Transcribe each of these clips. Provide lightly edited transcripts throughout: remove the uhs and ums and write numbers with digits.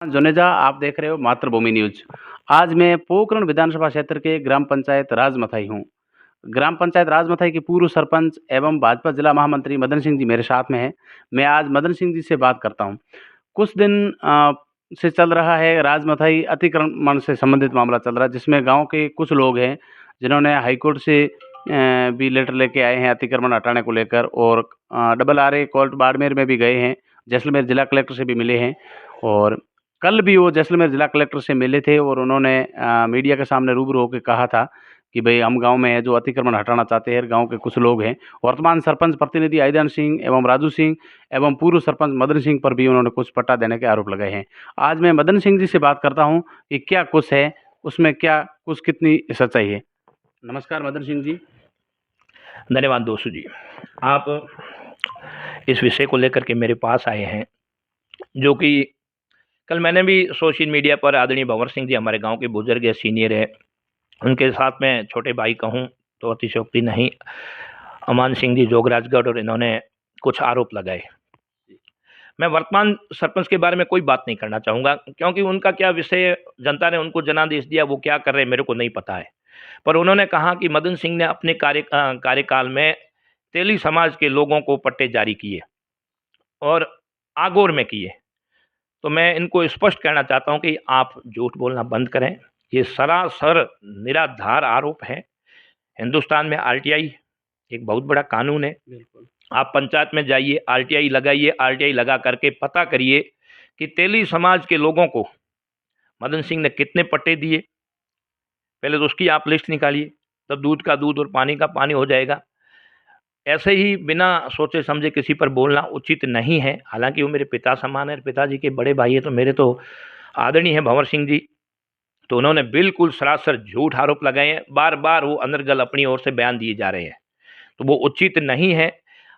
जुनेजा, आप देख रहे हो मातृभूमि न्यूज। आज मैं पोखरण विधानसभा क्षेत्र के ग्राम पंचायत राजमथाई हूँ। ग्राम पंचायत राजमथाई के पूर्व सरपंच एवं भाजपा जिला महामंत्री मदन सिंह जी मेरे साथ में हैं। मैं आज मदन सिंह जी से बात करता हूँ। कुछ दिन से चल रहा है राजमथाई अतिक्रमण से संबंधित मामला चल रहा है, जिसमें गांव के कुछ लोग हैं जिन्होंने हाईकोर्ट से भी लेटर लेके आए हैं अतिक्रमण हटाने को लेकर, और डबल आरए कोर्ट बाड़मेर में भी गए हैं, जैसलमेर जिला कलेक्टर से भी मिले हैं। और कल भी वो जैसलमेर जिला कलेक्टर से मिले थे और उन्होंने मीडिया के सामने रूबरू होकर कहा था कि भाई हम गांव में है जो अतिक्रमण हटाना चाहते हैं, गांव के कुछ लोग हैं। वर्तमान सरपंच प्रतिनिधि आईदान सिंह एवं राजू सिंह एवं पूर्व सरपंच मदन सिंह पर भी उन्होंने कुछ पट्टा देने के आरोप लगाए हैं। आज मैं मदन सिंह जी से बात करता हूं कि क्या कुछ है उसमें, क्या कुछ कितनी सच्चाई है। नमस्कार मदन सिंह जी। धन्यवाद दोस्तों जी, आप इस विषय को लेकर के मेरे पास आए हैं, जो कि कल मैंने भी सोशल मीडिया पर आदरणीय भंवर सिंह जी हमारे गांव के बुजुर्ग है, सीनियर है, उनके साथ में छोटे भाई कहूँ तो अतिशयोक्ति नहीं, अमान सिंह जी जोगराजगढ़, और इन्होंने कुछ आरोप लगाए। मैं वर्तमान सरपंच के बारे में कोई बात नहीं करना चाहूँगा, क्योंकि उनका क्या विषय, जनता ने उनको जनादेश दिया, वो क्या कर रहे हैं मेरे को नहीं पता है। पर उन्होंने कहा कि मदन सिंह ने अपने कार्यकाल में तेली समाज के लोगों को पट्टे जारी किए और आगोर में किए। तो मैं इनको स्पष्ट कहना चाहता हूं कि आप झूठ बोलना बंद करें। ये सरासर निराधार आरोप है। हिंदुस्तान में आरटीआई एक बहुत बड़ा कानून है। आप पंचायत में जाइए, आरटीआई लगाइए, आरटीआई लगा करके पता करिए कि तेली समाज के लोगों को मदन सिंह ने कितने पट्टे दिए। पहले तो उसकी आप लिस्ट निकालिए, तब दूध का दूध और पानी का पानी हो जाएगा। ऐसे ही बिना सोचे समझे किसी पर बोलना उचित नहीं है। हालांकि वो मेरे पिता समान है, पिताजी के बड़े भाई है, तो मेरे तो आदरणीय है भंवर सिंह जी, तो उन्होंने बिल्कुल सरासर झूठ आरोप लगाए हैं। बार बार वो अनर्गल अपनी ओर से बयान दिए जा रहे हैं, तो वो उचित नहीं है।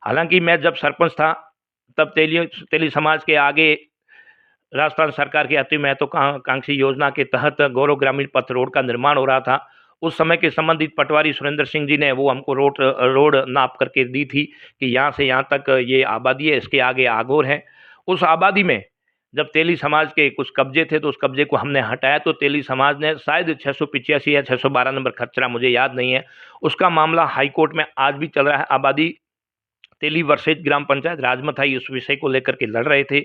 हालांकि मैं जब सरपंच था तब तेली समाज के आगे राजस्थान सरकार की अति महत्वाकांक्षी योजना के तहत गौरव ग्रामीण पथ रोड का निर्माण हो रहा था। उस समय के संबंधित पटवारी सुरेंद्र सिंह जी ने वो हमको रोड नाप करके दी थी कि यहाँ से यहाँ तक ये आबादी है, इसके आगे आगोर है। उस आबादी में जब तेली समाज के कुछ कब्जे थे तो उस कब्जे को हमने हटाया, तो तेली समाज ने शायद 685 या 612 नंबर खच्चरा, मुझे याद नहीं है, उसका मामला हाईकोर्ट में आज भी चल रहा है। आबादी तेली वर्सेज ग्राम पंचायत राजमथाई उस विषय को लेकर के लड़ रहे थे।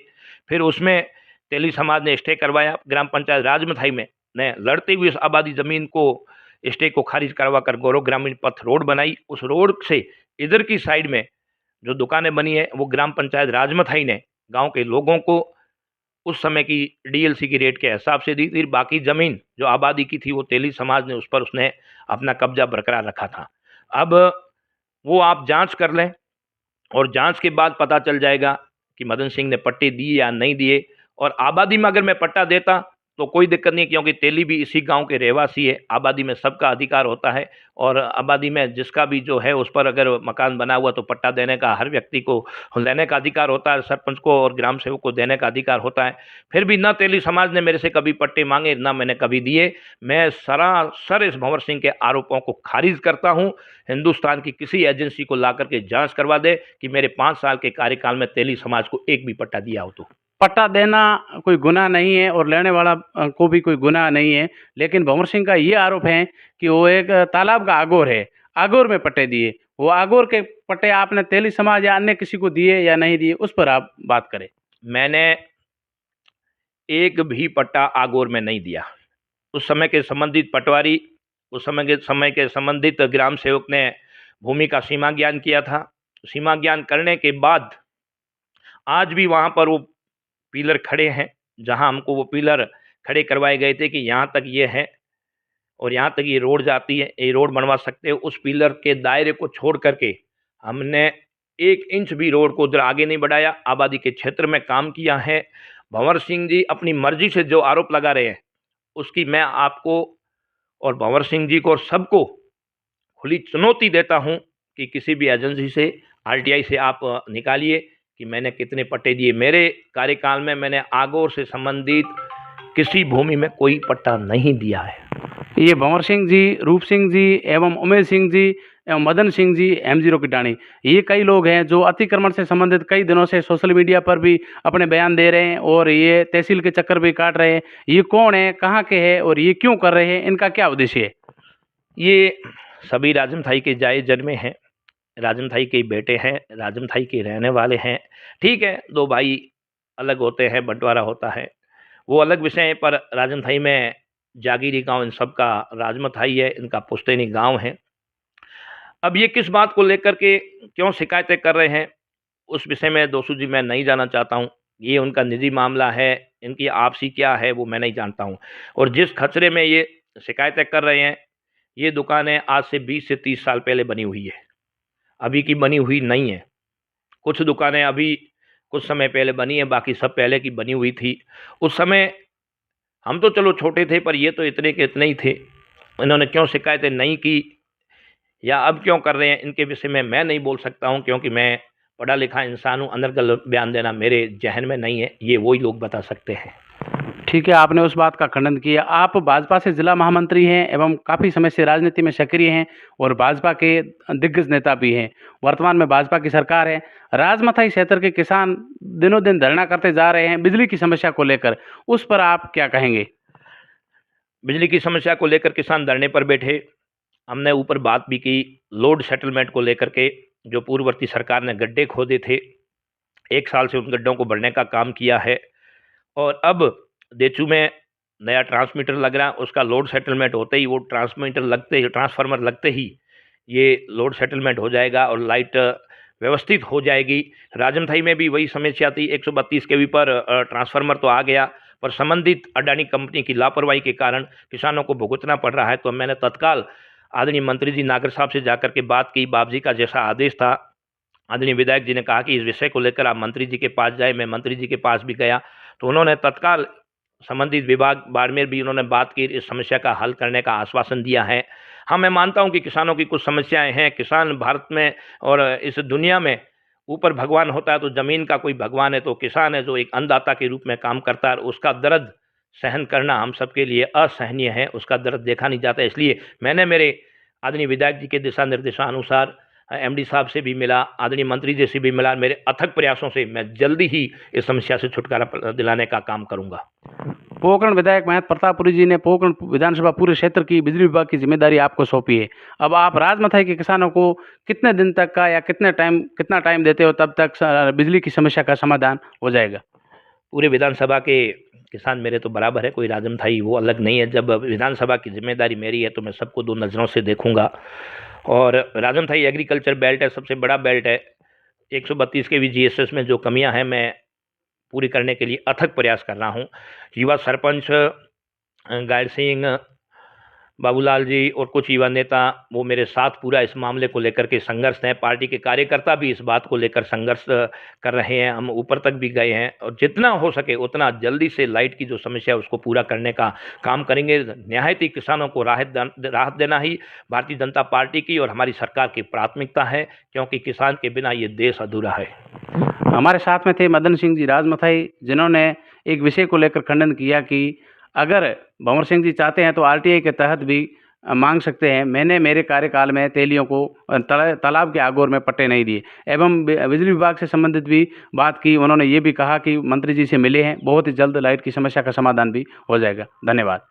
फिर उसमें तेली समाज ने स्टे करवाया। ग्राम पंचायत राजमथाई में ने लड़ते हुए उस आबादी जमीन को स्टे को खारिज करवा कर गौरव ग्रामीण पथ रोड बनाई। उस रोड से इधर की साइड में जो दुकानें बनी है वो ग्राम पंचायत राजमथाई ने गांव के लोगों को उस समय की डीएलसी की रेट के हिसाब से दी थी। बाकी जमीन जो आबादी की थी वो तेली समाज ने उस पर उसने अपना कब्जा बरकरार रखा था। अब वो आप जांच कर लें और जांच के बाद पता चल जाएगा कि मदन सिंह ने पट्टे दिए या नहीं दिए। और आबादी में अगर मैं पट्टा देता तो कोई दिक्कत नहीं, क्योंकि तेली भी इसी गांव के रहवासी है। आबादी में सबका अधिकार होता है, और आबादी में जिसका भी जो है उस पर अगर मकान बना हुआ तो पट्टा देने का हर व्यक्ति को लेने का अधिकार होता है, सरपंच को और ग्राम सेवक को देने का अधिकार होता है। फिर भी न तेली समाज ने मेरे से कभी पट्टे मांगे, ना मैंने कभी दिए। मैं सरासर इस भंवर सिंह के आरोपों को खारिज करता हूँ। हिंदुस्तान की किसी एजेंसी को ला करके जांच करवा दे कि मेरे 5 साल के कार्यकाल में तेली समाज को एक भी पट्टा दिया हो। तो पट्टा देना कोई गुनाह नहीं है और लेने वाला को भी कोई गुनाह नहीं है, लेकिन भंवर सिंह का ये आरोप है कि वो एक तालाब का आगोर है, आगोर में पट्टे दिए। वो आगोर के पट्टे आपने तेली समाज या अन्य किसी को दिए या नहीं दिए, उस पर आप बात करें। मैंने एक भी पट्टा आगोर में नहीं दिया। उस समय के संबंधित पटवारी, उस समय के संबंधित ग्राम सेवक ने भूमि का सीमा ज्ञान किया था। सीमा ज्ञान करने के बाद आज भी वहाँ पर वो पिलर खड़े हैं, जहाँ हमको वो पिलर खड़े करवाए गए थे कि यहाँ तक ये है और यहाँ तक ये रोड जाती है, ये रोड बनवा सकते हो। उस पिलर के दायरे को छोड़ करके हमने 1 इंच भी रोड को उधर आगे नहीं बढ़ाया। आबादी के क्षेत्र में काम किया है। भंवर सिंह जी अपनी मर्जी से जो आरोप लगा रहे हैं उसकी मैं आपको और भंवर सिंह जी को और सबको खुली चुनौती देता हूं कि किसी भी एजेंसी से, आरटीआई से आप निकालिए कि मैंने कितने पट्टे दिए। मेरे कार्यकाल में मैंने आगोर से संबंधित किसी भूमि में कोई पट्टा नहीं दिया है। ये भंवर सिंह जी, रूप सिंह जी एवं उमेश सिंह जी एवं मदन सिंह जी M0 किटाणी, ये कई लोग हैं जो अतिक्रमण से संबंधित कई दिनों से सोशल मीडिया पर भी अपने बयान दे रहे हैं और ये तहसील के चक्कर भी काट रहे हैं। ये कौन है, कहाँ के हैं और ये क्यों कर रहे हैं, इनका क्या उद्देश्य है? ये सभी राजमथाई के जाए जन्मे हैं, राजमथाई के बेटे हैं, राजमथाई के रहने वाले हैं। ठीक है, दो भाई अलग होते हैं, बंटवारा होता है, वो अलग विषय है, पर राजमथाई में जागीरी गांव इन सब का राजमथाई है, इनका पुश्तैनी गांव है। अब ये किस बात को लेकर के क्यों शिकायतें कर रहे हैं, उस विषय में दोस्तों जी मैं नहीं जानना चाहता हूँ। ये उनका निजी मामला है, इनकी आपसी क्या है वो मैं नहीं जानता हूँ। और जिस खचरे में ये शिकायतें कर रहे हैं, ये दुकानें आज से 20 से 30 साल पहले बनी हुई है, अभी की बनी हुई नहीं है। कुछ दुकानें अभी कुछ समय पहले बनी है, बाकी सब पहले की बनी हुई थी। उस समय हम तो चलो छोटे थे, पर ये तो इतने के इतने ही थे। इन्होंने क्यों शिकायतें नहीं की या अब क्यों कर रहे हैं, इनके विषय में मैं नहीं बोल सकता हूं, क्योंकि मैं पढ़ा लिखा इंसान हूं। अनर्गल बयान देना मेरे जहन में नहीं है, ये वही लोग बता सकते हैं। ठीक है, आपने उस बात का खंडन किया। आप भाजपा से जिला महामंत्री हैं एवं काफ़ी समय से राजनीति में सक्रिय हैं और भाजपा के दिग्गज नेता भी हैं। वर्तमान में भाजपा की सरकार है। राजमथाई क्षेत्र के किसान दिनों दिन धरना करते जा रहे हैं बिजली की समस्या को लेकर, उस पर आप क्या कहेंगे? बिजली की समस्या को लेकर किसान धरने पर बैठे। हमने ऊपर बात भी की लोड सेटलमेंट को लेकर के, जो पूर्ववर्ती सरकार ने गड्ढे खोदे थे, 1 साल से उन गड्ढों को भरने का काम किया है। और अब देचू में नया ट्रांसमीटर लग रहा है, उसका लोड सेटलमेंट होते ही, वो ट्रांसफार्मर लगते ही ये लोड सेटलमेंट हो जाएगा और लाइट व्यवस्थित हो जाएगी। राजमथाई में भी वही समस्या थी, 132 केवी पर ट्रांसफार्मर तो आ गया, पर संबंधित अडानी कंपनी की लापरवाही के कारण किसानों को भुगतना पड़ रहा है। तो मैंने तत्काल आदरणीय मंत्री जी नागर साहब से जाकर के बात की। बाप जी का जैसा आदेश था, आदरणीय विधायक जी ने कहा कि इस विषय को लेकर आप मंत्री जी के पास जाए। मैं मंत्री जी के पास भी गया, तो उन्होंने तत्काल संबंधित विभाग बाड़मेर भी उन्होंने बात की, इस समस्या का हल करने का आश्वासन दिया है। हाँ, मैं मानता हूं कि किसानों की कुछ समस्याएं हैं। किसान भारत में और इस दुनिया में ऊपर भगवान होता है तो ज़मीन का कोई भगवान है, तो किसान है जो एक अन्नदाता के रूप में काम करता है। उसका दर्द सहन करना हम सबके लिए असहनीय है, उसका दर्द देखा नहीं जाता। इसलिए मैंने मेरे आदरणीय विधायक जी के दिशा निर्देशानुसार MD साहब से भी मिला, आदरणीय मंत्री जी से भी मिला। मेरे अथक प्रयासों से मैं जल्दी ही इस समस्या से छुटकारा दिलाने का काम करूंगा। पोकरण विधायक महंत प्रतापपुरी जी ने पोकरण विधानसभा पूरे क्षेत्र की बिजली विभाग की जिम्मेदारी आपको सौंपी है। अब आप राजमथाई के किसानों को कितने दिन तक का या कितना टाइम देते हो तब तक बिजली की समस्या का समाधान हो जाएगा? पूरे विधानसभा के किसान मेरे तो बराबर है, कोई राजमथाई वो अलग नहीं है। जब विधानसभा की जिम्मेदारी मेरी है तो मैं सबको 2 नज़रों से देखूंगा। और राजमथाई एग्रीकल्चर बेल्ट है, सबसे बड़ा बेल्ट है। 132 के GSS में जो कमियां हैं मैं पूरी करने के लिए अथक प्रयास कर रहा हूं। युवा सरपंच गायर सिंह, बाबूलाल जी और कुछ युवा नेता वो मेरे साथ पूरा इस मामले को लेकर के संघर्ष हैं। पार्टी के कार्यकर्ता भी इस बात को लेकर संघर्ष कर रहे हैं। हम ऊपर तक भी गए हैं और जितना हो सके उतना जल्दी से लाइट की जो समस्या है उसको पूरा करने का काम करेंगे। निहायत ही किसानों को राहत देना ही भारतीय जनता पार्टी की और हमारी सरकार की प्राथमिकता है, क्योंकि किसान के बिना ये देश अधूरा है। हमारे साथ में थे मदन सिंह जी राजमथाई, जिन्होंने एक विषय को लेकर खंडन किया कि अगर भंवर सिंह जी चाहते हैं तो RTI के तहत भी मांग सकते हैं। मैंने मेरे कार्यकाल में तेलियों को तालाब के आगोर में पट्टे नहीं दिए। एवं बिजली विभाग से संबंधित भी बात की। उन्होंने ये भी कहा कि मंत्री जी से मिले हैं, बहुत ही जल्द लाइट की समस्या का समाधान भी हो जाएगा। धन्यवाद।